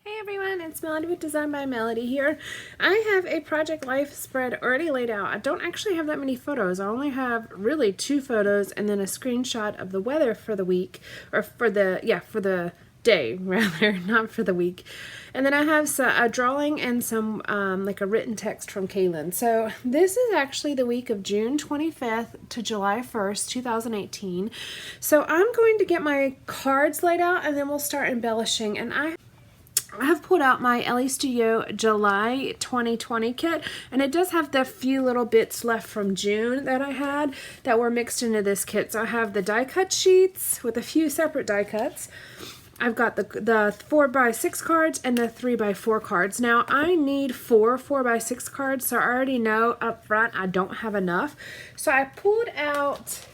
Hey everyone, it's Melody with Design by Melody here. I have a Project Life spread already laid out. I don't actually have that many photos. I only have really 2 photos and then a screenshot of the weather for the week, or for the day rather, not for the week. And then I have a drawing and some like a written text from Kaylin. So this is actually the week of June 25th to July 1st, 2018. So I'm going to get my cards laid out and then we'll start embellishing. And I have pulled out my Elle Studio July 2020 kit, and it does have the few little bits left from June that I had that were mixed into this kit. So I have the die cut sheets with a few separate die cuts. I've got the 4x6 cards and the 3x4 cards. Now I need 4x6 cards, so I already know up front I don't have enough. So I pulled out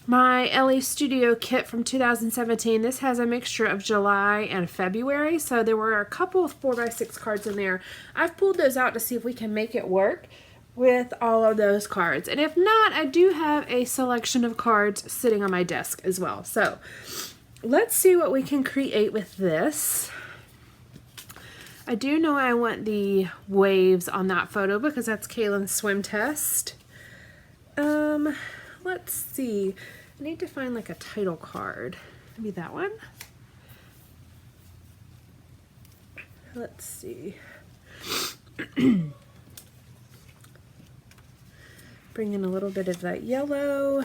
my Elle Studio kit from 2017. This has a mixture of July and February, so there were a couple of 4x6 cards in there. I've pulled those out to see if we can make it work with all of those cards. And if not, I do have a selection of cards sitting on my desk as well. So let's see what we can create with this. I do know I want the waves on that photo because that's Kaylin's swim test. Let's see. I need to find like a title card. Maybe that one. Let's see. Bring in a little bit of that yellow.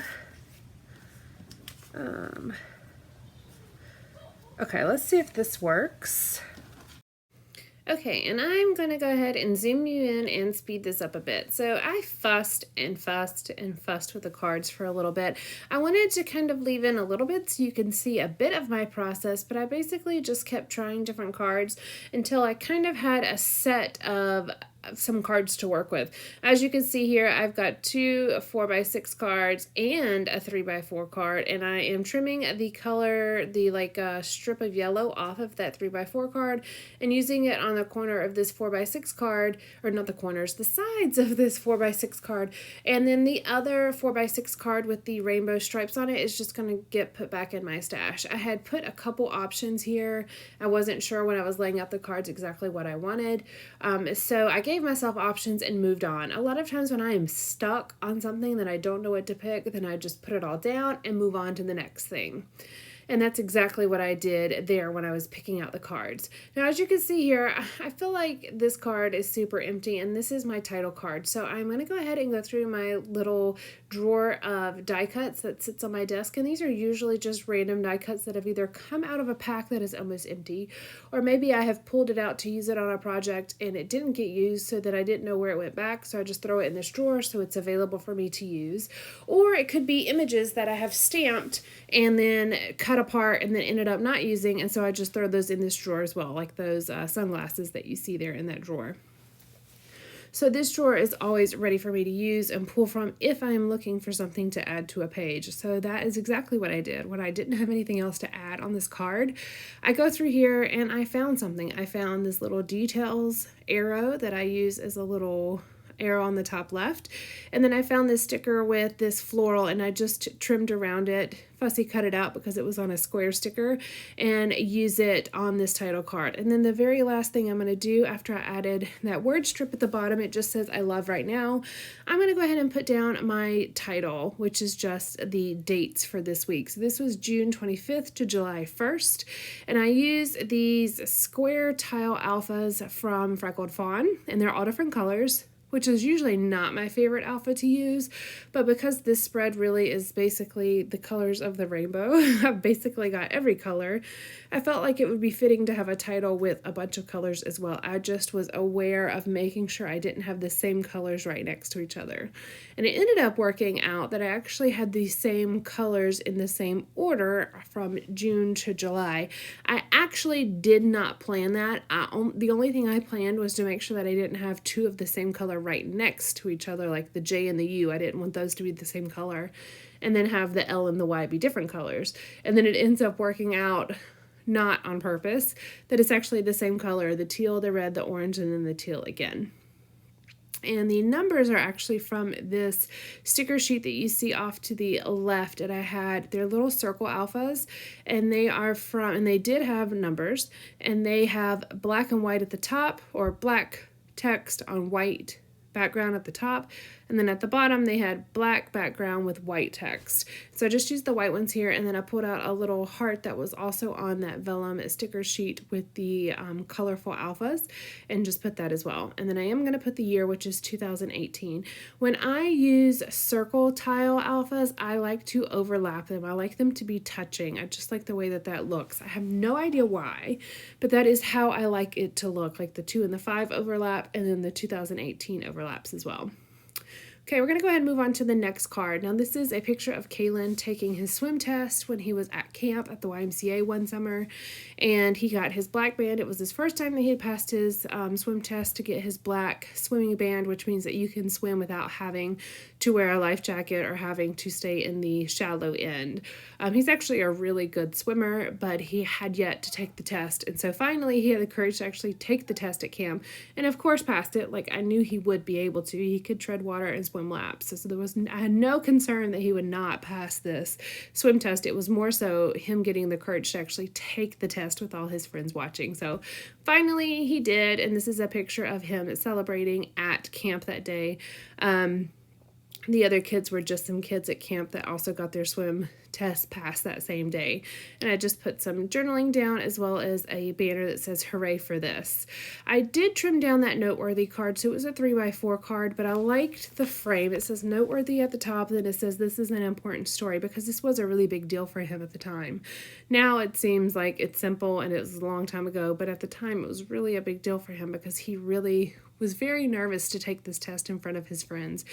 Okay, let's see if this works. Okay, and I'm going to go ahead and zoom you in and speed this up a bit. So I fussed and fussed and fussed with the cards for a little bit. I wanted to kind of leave in a little bit so you can see a bit of my process, but I basically just kept trying different cards until I kind of had a set of some cards to work with. As you can see here, I've got 2 4x6 cards and a 3x4 card, and I am trimming the color, the strip of yellow off of that 3x4 card and using it on the corner of this 4x6 card, or not the corners, the sides of this 4x6 card. And then the other 4x6 card with the rainbow stripes on it is just going to get put back in my stash. I had put a couple options here. I wasn't sure when I was laying out the cards exactly what I wanted. So I gave myself options and moved on. A lot of times when I am stuck on something that I don't know what to pick, then I just put it all down and move on to the next thing. And that's exactly what I did there when I was picking out the cards. Now, as you can see here, I feel like this card is super empty, and this is my title card. So I'm going to go ahead and go through my little drawer of die cuts that sits on my desk. And these are usually just random die cuts that have either come out of a pack that is almost empty, or maybe I have pulled it out to use it on a project and it didn't get used so that I didn't know where it went back. So I just throw it in this drawer so it's available for me to use. Or it could be images that I have stamped and then cut apart and then ended up not using, and so I just throw those in this drawer as well, like those sunglasses that you see there in that drawer. So this drawer is always ready for me to use and pull from if I am looking for something to add to a page. So that is exactly what I did. When I didn't have anything else to add on this card, I go through here and I found something. I found this little details arrow that I use as a little arrow on the top left, and then I found this sticker with this floral, and I just trimmed around it, fussy cut it out because it was on a square sticker, and use it on this title card. And then the very last thing I'm going to do after I added that word strip at the bottom, it just says I love right now, I'm going to go ahead and put down my title, which is just the dates for this week. So this was June 25th to July 1st, and I use these square tile alphas from Freckled Fawn, and they're all different colors, which is usually not my favorite alpha to use, but because this spread really is basically the colors of the rainbow, I've basically got every color, I felt like it would be fitting to have a title with a bunch of colors as well. I just was aware of making sure I didn't have the same colors right next to each other. And it ended up working out that I actually had the same colors in the same order from June to July. I actually did not plan that. The only thing I planned was to make sure that I didn't have 2 of the same color right next to each other, like the J and the U. I didn't want those to be the same color, and then have the L and the Y be different colors. And then it ends up working out, not on purpose, that it's actually the same color, the teal, the red, the orange, and then the teal again. And the numbers are actually from this sticker sheet that you see off to the left. And they're little circle alphas, and they did have numbers, and they have black and white at the top, or black text on white background at the top, and then at the bottom they had black background with white text. So I just used the white ones here, and then I pulled out a little heart that was also on that vellum sticker sheet with the colorful alphas, and just put that as well. And then I am going to put the year, which is 2018. When I use circle tile alphas, I like to overlap them. I like them to be touching. I just like the way that that looks. I have no idea why, but that is how I like it to look, like the 2 and the 5 overlap, and then the 2018 overlaps as well. Okay, we're going to go ahead and move on to the next card. Now, this is a picture of Kalen taking his swim test when he was at camp at the YMCA one summer, and he got his black band. It was his first time that he had passed his swim test to get his black swimming band, which means that you can swim without having to wear a life jacket or having to stay in the shallow end. He's actually a really good swimmer, but he had yet to take the test, and so finally he had the courage to actually take the test at camp, and of course passed it. Like I knew he would be able to. He could tread water and swim laps. So I had no concern that he would not pass this swim test. It was more so him getting the courage to actually take the test with all his friends watching. So finally he did, and this is a picture of him celebrating at camp that day. The other kids were just some kids at camp that also got their swim test passed that same day. And I just put some journaling down as well as a banner that says hooray for this. I did trim down that noteworthy card, so it was a 3x4 card, but I liked the frame. It says noteworthy at the top, then it says this is an important story, because this was a really big deal for him at the time. Now it seems like it's simple and it was a long time ago, but at the time it was really a big deal for him because he really was very nervous to take this test in front of his friends.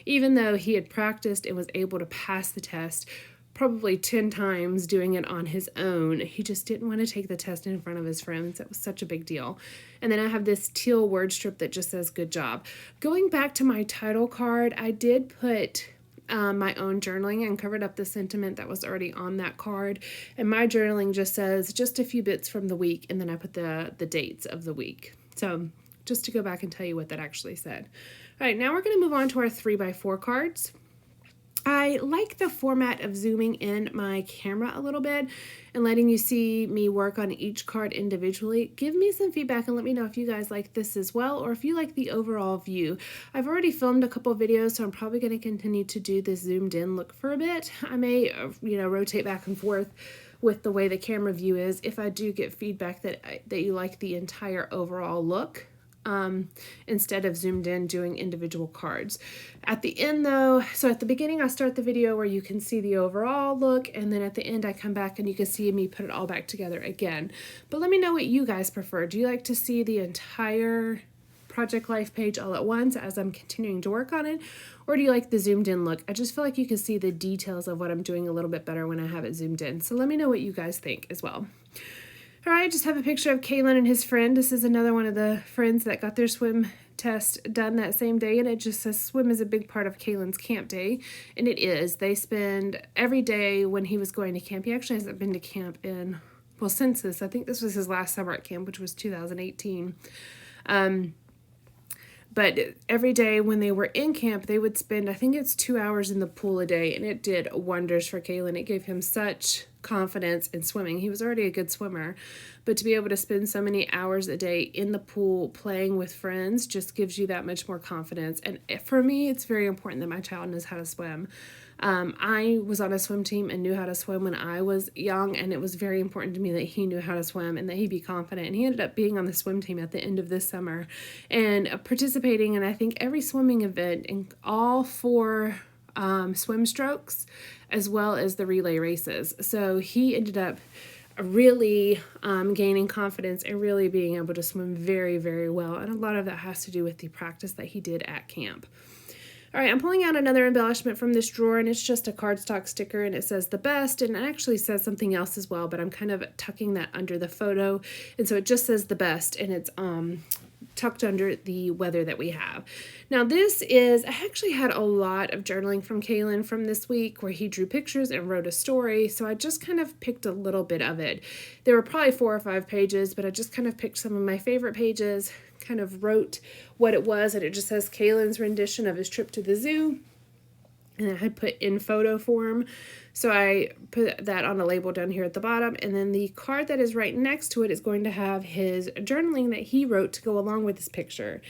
Even though he had practiced and was able to pass the test probably 10 times doing it on his own, he just didn't want to take the test in front of his friends. It was such a big deal. And then I have this teal word strip that just says good job. Going back to my title card, I did put my own journaling and covered up the sentiment that was already on that card. And my journaling just says just a few bits from the week, and then I put the dates of the week. So just to go back and tell you what that actually said. All right, now we're going to move on to our 3x4 cards. I like the format of zooming in my camera a little bit and letting you see me work on each card individually. Give me some feedback and let me know if you guys like this as well, or if you like the overall view. I've already filmed a couple videos, so I'm probably going to continue to do this zoomed in look for a bit. I may, rotate back and forth with the way the camera view is if I do get feedback that you like the entire overall look. Instead of zoomed in doing individual cards. At the end though, so at the beginning I start the video where you can see the overall look, and then at the end I come back and you can see me put it all back together again. But let me know what you guys prefer. Do you like to see the entire Project Life page all at once as I'm continuing to work on it, or do you like the zoomed in look? I just feel like you can see the details of what I'm doing a little bit better when I have it zoomed in. So let me know what you guys think as well. All right, I just have a picture of Kalen and his friend. This is another one of the friends that got their swim test done that same day, and it just says swim is a big part of Kalen's camp day, and it is. They spend every day when he was going to camp. He actually hasn't been to camp since this. I think this was his last summer at camp, which was 2018. But every day when they were in camp, they would spend, I think it's 2 hours in the pool a day, and it did wonders for Kalen. It gave him such confidence in swimming. He was already a good swimmer, but to be able to spend so many hours a day in the pool playing with friends just gives you that much more confidence. And for me, it's very important that my child knows how to swim. I was on a swim team and knew how to swim when I was young, and it was very important to me that he knew how to swim and that he be confident. And he ended up being on the swim team at the end of this summer and participating in, I think, every swimming event in all 4 swim strokes, as well as the relay races. So he ended up really gaining confidence and really being able to swim very, very well. And a lot of that has to do with the practice that he did at camp. All right, I'm pulling out another embellishment from this drawer, and it's just a cardstock sticker, and it says the best, and it actually says something else as well, but I'm kind of tucking that under the photo, and so it just says the best, and it's tucked under the weather that we have. Now I actually had a lot of journaling from Kalen from this week where he drew pictures and wrote a story, so I just kind of picked a little bit of it. There were probably 4 or 5 pages, but I just kind of picked some of my favorite pages, kind of wrote what it was, and it just says Kaylin's rendition of his trip to the zoo. And I had put in photo form. So I put that on a label down here at the bottom. And then the card that is right next to it is going to have his journaling that he wrote to go along with this picture.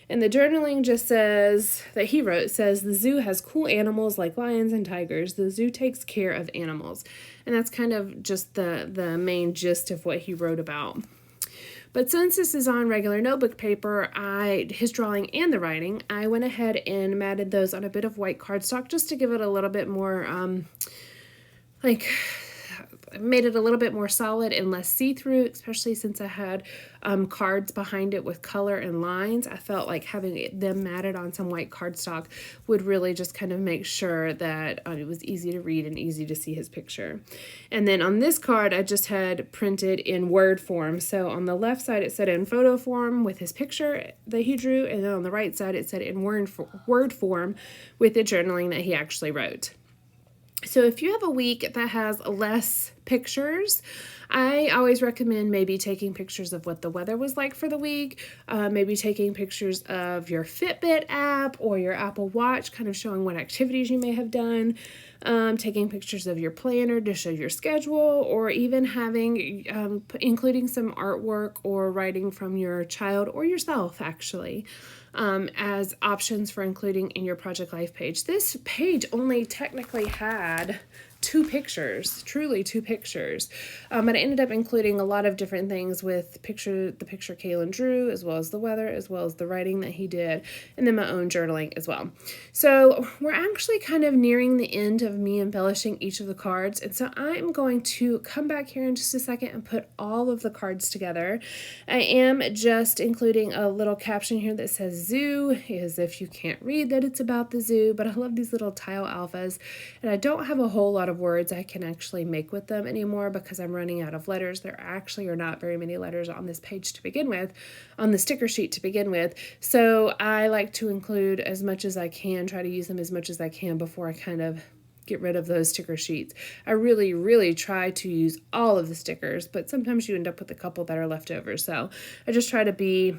And the journaling just says, that he wrote, says, the zoo has cool animals like lions and tigers. The zoo takes care of animals. And that's kind of just the main gist of what he wrote about. But since this is on regular notebook paper, his drawing and the writing, I went ahead and matted those on a bit of white cardstock just to give it a little bit more, made it a little bit more solid and less see-through, especially since I had cards behind it with color and lines. I felt like having them matted on some white cardstock would really just kind of make sure that it was easy to read and easy to see his picture. And then on this card, I just had printed in Word form. So on the left side, it said in photo form with his picture that he drew, and then on the right side, it said in Word form with the journaling that he actually wrote. So if you have a week that has less pictures, I always recommend maybe taking pictures of what the weather was like for the week, maybe taking pictures of your Fitbit app or your Apple Watch, kind of showing what activities you may have done, taking pictures of your planner to show your schedule, or even having, including some artwork or writing from your child or yourself, actually. As options for including in your Project Life page. This page only technically had 2 pictures, truly 2 pictures. But I ended up including a lot of different things with the picture Kaylin drew, as well as the weather, as well as the writing that he did, and then my own journaling as well. So we're actually kind of nearing the end of me embellishing each of the cards. And so I'm going to come back here in just a second and put all of the cards together. I am just including a little caption here that says zoo, as if you can't read that it's about the zoo, but I love these little tile alphas, and I don't have a whole lot of words I can actually make with them anymore because I'm running out of letters. There actually are not very many letters on this page to begin with, on the sticker sheet to begin with. So I like to include as much as I can, try to use them as much as I can before I kind of get rid of those sticker sheets. I really, really try to use all of the stickers, but sometimes you end up with a couple that are left over. So I just try to be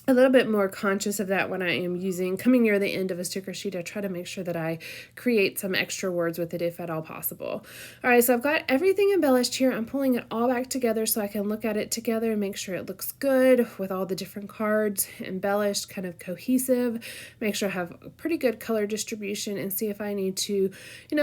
a little bit more conscious of that when I am coming near the end of a sticker sheet. I try to make sure that I create some extra words with it if at all possible. All right, so I've got everything embellished here. I'm pulling it all back together so I can look at it together and make sure it looks good with all the different cards embellished, kind of cohesive. Make sure I have a pretty good color distribution and see if I need to,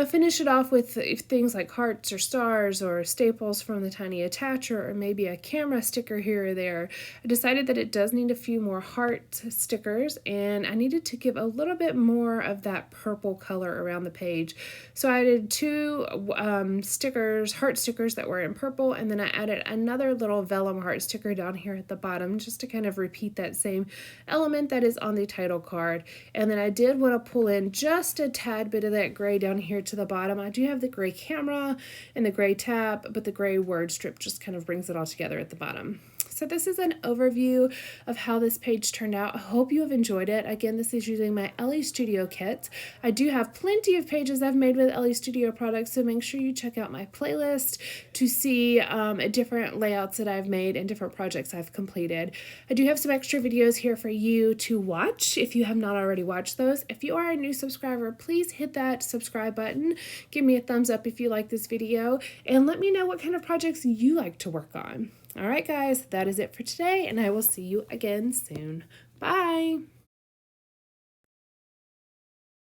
finish it off with things like hearts or stars or staples from the tiny attacher, or maybe a camera sticker here or there. I decided that it does need a few more heart stickers, and I needed to give a little bit more of that purple color around the page. So I did 2 heart stickers that were in purple, and then I added another little vellum heart sticker down here at the bottom just to kind of repeat that same element that is on the title card. And then I did want to pull in just a tad bit of that gray down here to the bottom. I do have the gray camera and the gray tab, but the gray word strip just kind of brings it all together at the bottom. So this is an overview of how this page turned out. I hope you have enjoyed it. Again, this is using my Elle Studio kit. I do have plenty of pages I've made with Elle Studio products, so make sure you check out my playlist to see different layouts that I've made and different projects I've completed. I do have some extra videos here for you to watch if you have not already watched those. If you are a new subscriber, please hit that subscribe button. Give me a thumbs up if you like this video, and let me know what kind of projects you like to work on. All right, guys, that is it for today, and I will see you again soon. Bye.